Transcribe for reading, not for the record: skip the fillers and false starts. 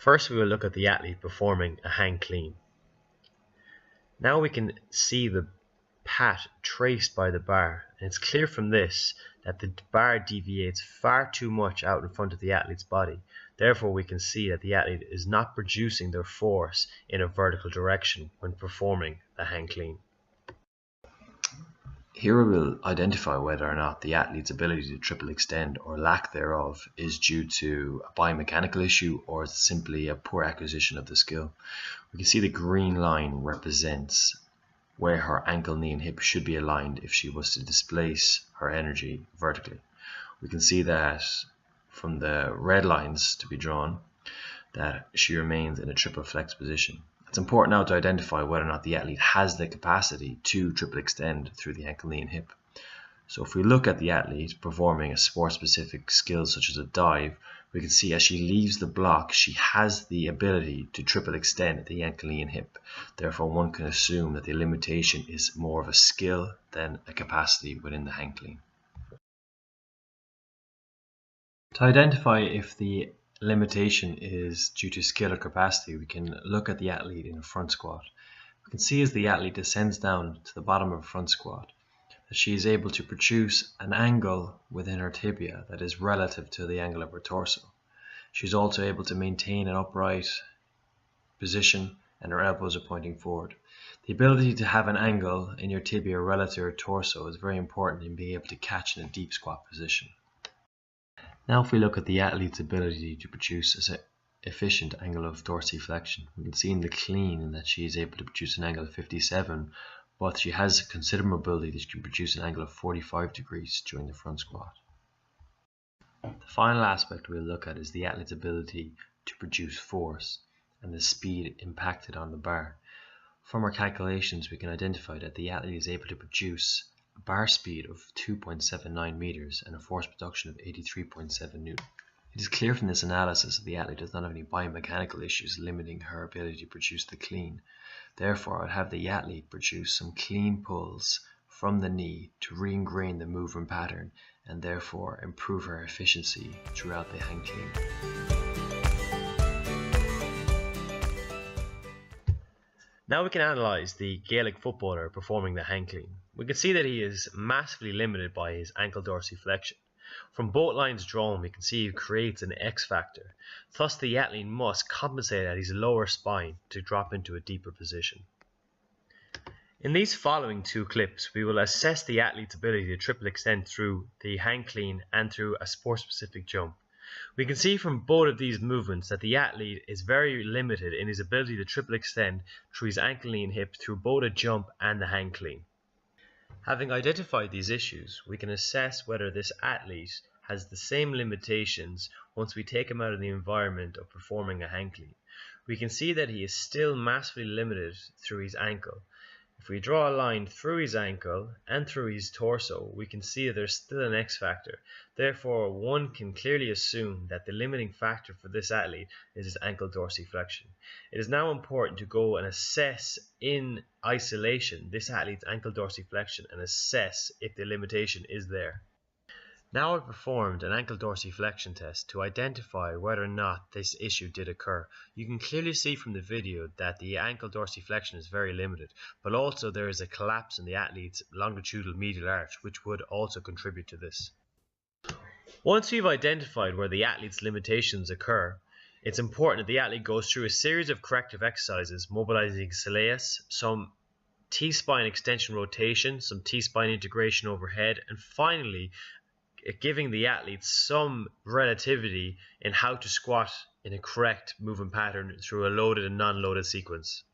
First, we will look at the athlete performing a hang clean. Now we can see the path traced by the bar, and it's clear from this that the bar deviates far too much out in front of the athlete's body. Therefore, we can see that the athlete is not producing their force in a vertical direction when performing the hang clean. Here we will identify whether or not the athlete's ability to triple extend or lack thereof is due to a biomechanical issue or simply a poor acquisition of the skill. We can see the green line represents where her ankle, knee and hip should be aligned if she was to displace her energy vertically. We can see that from the red lines to be drawn that she remains in a triple flex position. It's important now to identify whether or not the athlete has the capacity to triple extend through the ankle, knee and hip. So if we look at the athlete performing a sport-specific skill such as a dive, we can see as she leaves the block, she has the ability to triple extend at the ankle, knee and hip. Therefore, one can assume that the limitation is more of a skill than a capacity within the hang clean. To identify if the limitation is due to skill or capacity, we can look at the athlete in a front squat. We can see as the athlete descends down to the bottom of a front squat that she is able to produce an angle within her tibia that is relative to the angle of her torso. She's also able to maintain an upright position and her elbows are pointing forward. The ability to have an angle in your tibia relative to your torso is very important in being able to catch in a deep squat position. Now if we look at the athlete's ability to produce an efficient angle of dorsiflexion, we can see in the clean that she is able to produce an angle of 57, but she has considerable ability that she can produce an angle of 45 degrees during the front squat. The final aspect we'll look at is the athlete's ability to produce force and the speed impacted on the bar. From our calculations, we can identify that the athlete is able to produce a bar speed of 2.79 meters and a force production of 83.7 newton. It is clear from this analysis that the athlete does not have any biomechanical issues limiting her ability to produce the clean. Therefore, I'd have the athlete produce some clean pulls from the knee to re-ingrain the movement pattern and therefore improve her efficiency throughout the hang clean. Now we can analyse the Gaelic footballer performing the hang clean. We can see that he is massively limited by his ankle dorsiflexion. From both lines drawn, we can see he creates an X factor. Thus, the athlete must compensate at his lower spine to drop into a deeper position. In these following two clips, we will assess the athlete's ability to triple extend through the hang clean and through a sport-specific jump. We can see from both of these movements that the athlete is very limited in his ability to triple extend through his ankle, knee and hip through both a jump and the hang clean. Having identified these issues, we can assess whether this athlete has the same limitations once we take him out of the environment of performing a hang clean. We can see that he is still massively limited through his ankle. If we draw a line through his ankle and through his torso, we can see that there's still an X factor. Therefore, one can clearly assume that the limiting factor for this athlete is his ankle dorsiflexion. It is now important to go and assess in isolation this athlete's ankle dorsiflexion and assess if the limitation is there. Now I've performed an ankle dorsiflexion test to identify whether or not this issue did occur. You can clearly see from the video that the ankle dorsiflexion is very limited, but also there is a collapse in the athlete's longitudinal medial arch, which would also contribute to this. Once we've identified where the athlete's limitations occur, it's important that the athlete goes through a series of corrective exercises, mobilizing soleus, some T-spine extension rotation, some T-spine integration overhead, and finally giving the athlete some relativity in how to squat in a correct movement pattern through a loaded and non-loaded sequence.